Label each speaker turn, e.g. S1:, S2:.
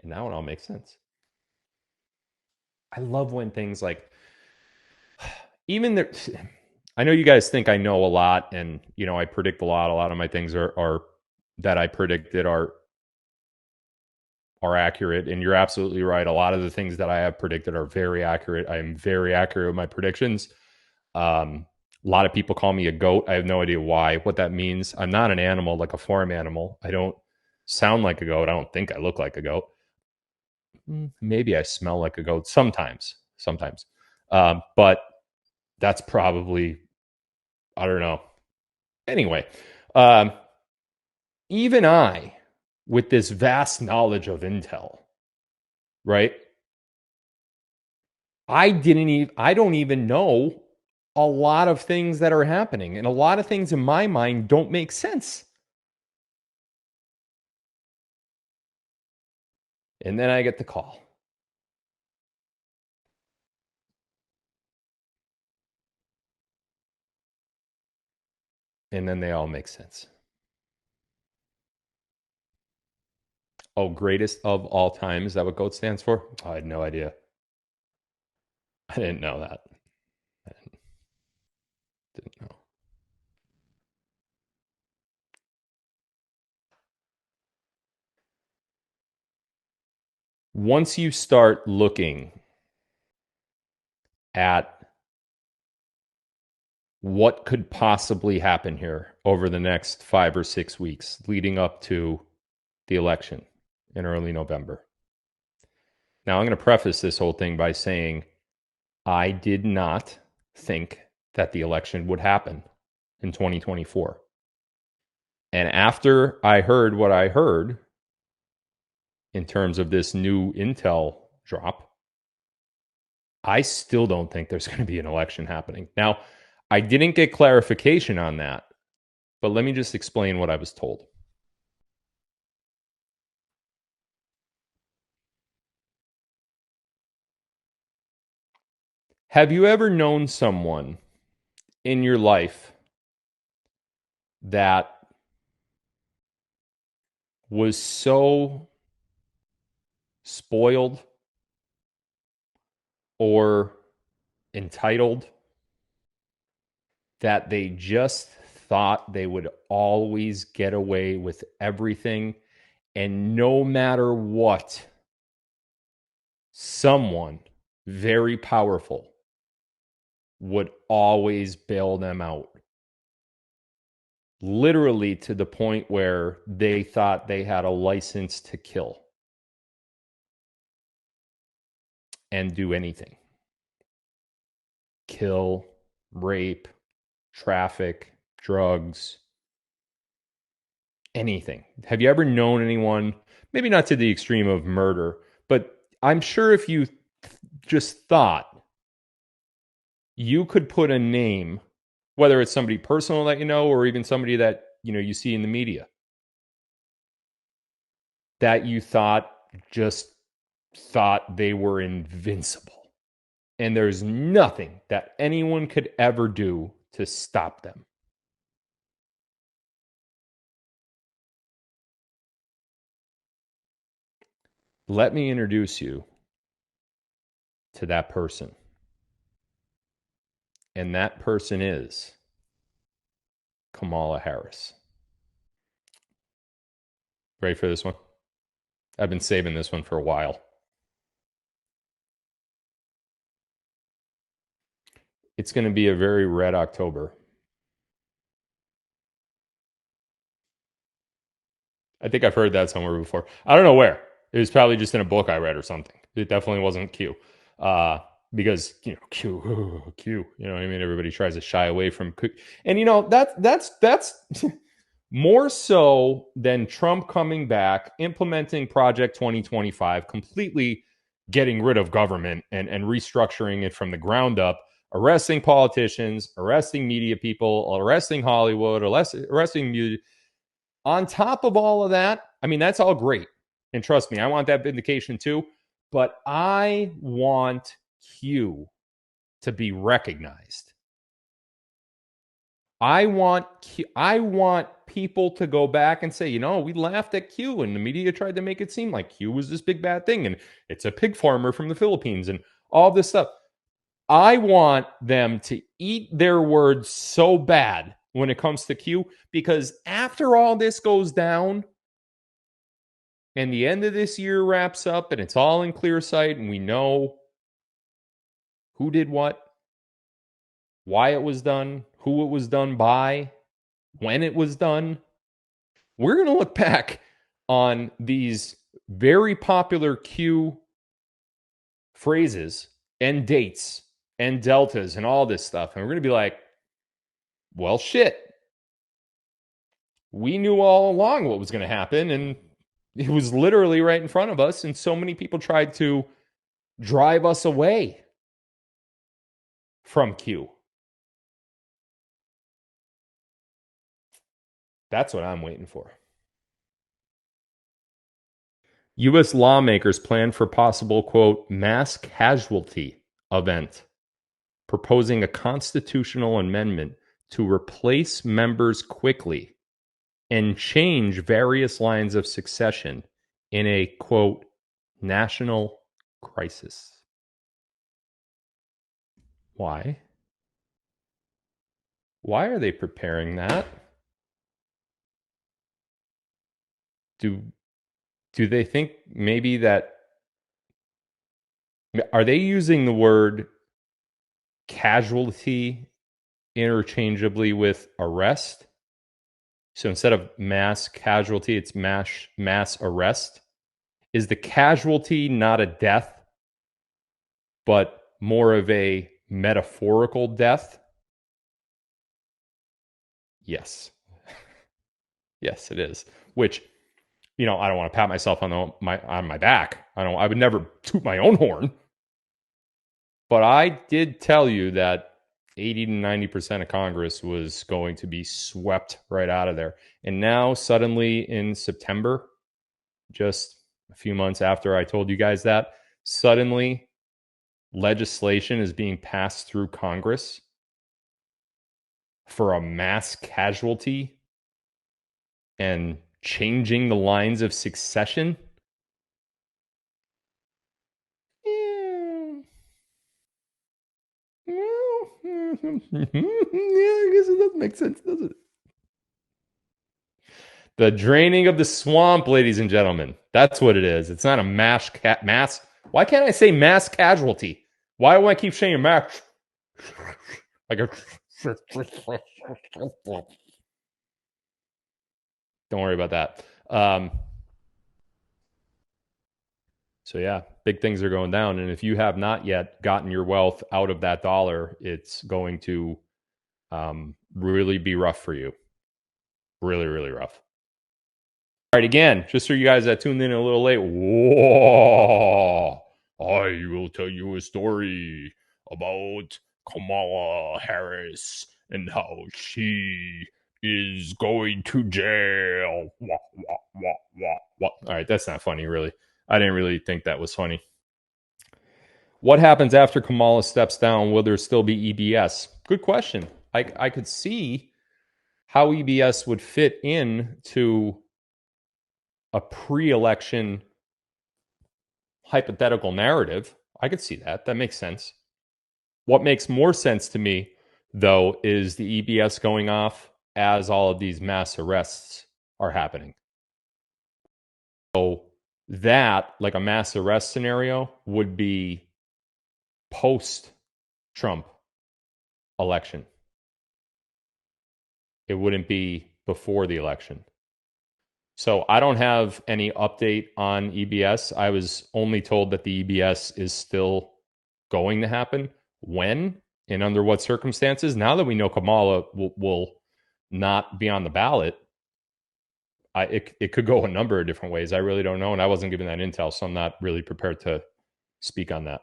S1: And now it all makes sense. I love when things like, even there, I know you guys think I know a lot, and I predict a lot. A lot of my things are that I predicted are accurate, and you're absolutely right. A lot of the things that I have predicted are very accurate. I am very accurate with my predictions. A lot of people call me a goat. I have no idea why, what that means. I'm not an animal, like a farm animal. I don't sound like a goat. I don't think I look like a goat. Maybe I smell like a goat sometimes. But that's probably, I don't know. Anyway, even I, with this vast knowledge of intel, right? I don't even know a lot of things that are happening, and a lot of things in my mind don't make sense. And then I get the call. And then they all make sense. Oh, greatest of all time. Is that what GOAT stands for? Oh, I had no idea. I didn't know that. I didn't know. Once you start looking at what could possibly happen here over the next 5 or 6 weeks leading up to the election in early November. Now, I'm going to preface this whole thing by saying I did not think that the election would happen in 2024. And after I heard what I heard in terms of this new intel drop, I still don't think there's going to be an election happening. Now, I didn't get clarification on that, but let me just explain what I was told. Have you ever known someone in your life that was so spoiled or entitled that they just thought they would always get away with everything, and no matter what, someone very powerful would always bail them out? Literally to the point where they thought they had a license to kill and do anything. Kill, rape, traffic, drugs, anything. Have you ever known anyone, maybe not to the extreme of murder, but I'm sure if you just thought you could put a name, whether it's somebody personal that you know or even somebody that you see in the media, that you just thought they were invincible, and there's nothing that anyone could ever do to stop them. Let me introduce you to that person. And that person is Kamala Harris. Ready for this one? I've been saving this one for a while. It's going to be a very red October. I think I've heard that somewhere before. I don't know where. It was probably just in a book I read or something. It definitely wasn't Q. Because, Q, you know what I mean? Everybody tries to shy away from Q. And, that's more so than Trump coming back, implementing Project 2025, completely getting rid of government and restructuring it from the ground up, arresting politicians, arresting media people, arresting Hollywood, arresting music. On top of all of that, I mean, that's all great. And trust me, I want that vindication too. But I want Q to be recognized. I want people to go back and say, you know, we laughed at Q and the media tried to make it seem like Q was this big bad thing and it's a pig farmer from the Philippines and all this stuff. I want them to eat their words so bad when it comes to Q, because after all this goes down and the end of this year wraps up and it's all in clear sight and we know who did what, why it was done, who it was done by, when it was done, we're going to look back on these very popular Q phrases and dates and deltas and all this stuff. And we're going to be like, well, shit. We knew all along what was going to happen. And it was literally right in front of us. And so many people tried to drive us away from Q. That's what I'm waiting for. U.S. lawmakers plan for possible, quote, mass casualty event, proposing a constitutional amendment to replace members quickly and change various lines of succession in a, quote, national crisis. Why? Why are they preparing that? Do they think maybe that, are they using the word casualty interchangeably with arrest? So instead of mass casualty, it's mass arrest. Is the casualty not a death, but more of a metaphorical death? Yes. Yes, it is. Which, you know, I don't want to pat myself on my back. I would never toot my own horn. But I did tell you that 80 to 90% of Congress was going to be swept right out of there. And now suddenly in September, just a few months after I told you guys that, suddenly legislation is being passed through Congress for a mass casualty and changing the lines of succession. Yeah, I guess it doesn't make sense, does it? The draining of the swamp, ladies and gentlemen. That's what it is. It's not a mass. Why can't I say mass casualty? Why do I keep saying mass? Like a. Don't worry about that. So yeah, big things are going down. And if you have not yet gotten your wealth out of that dollar, it's going to really be rough for you. Really, really rough. All right, again, just for you guys that tuned in a little late, whoa, I will tell you a story about Kamala Harris and how she is going to jail. Wah, wah, wah, wah, wah. All right, that's not funny, really. I didn't really think that was funny. What happens after Kamala steps down? Will there still be EBS? Good question. I could see how EBS would fit in to a pre-election hypothetical narrative. I could see that. That makes sense. What makes more sense to me, though, is the EBS going off as all of these mass arrests are happening. So that, like a mass arrest scenario, would be post-Trump election. It wouldn't be before the election. So I don't have any update on EBS. I was only told that the EBS is still going to happen. When and under what circumstances? Now that we know Kamala will not be on the ballot, it could go a number of different ways. I really don't know, and I wasn't given that intel, so I'm not really prepared to speak on that.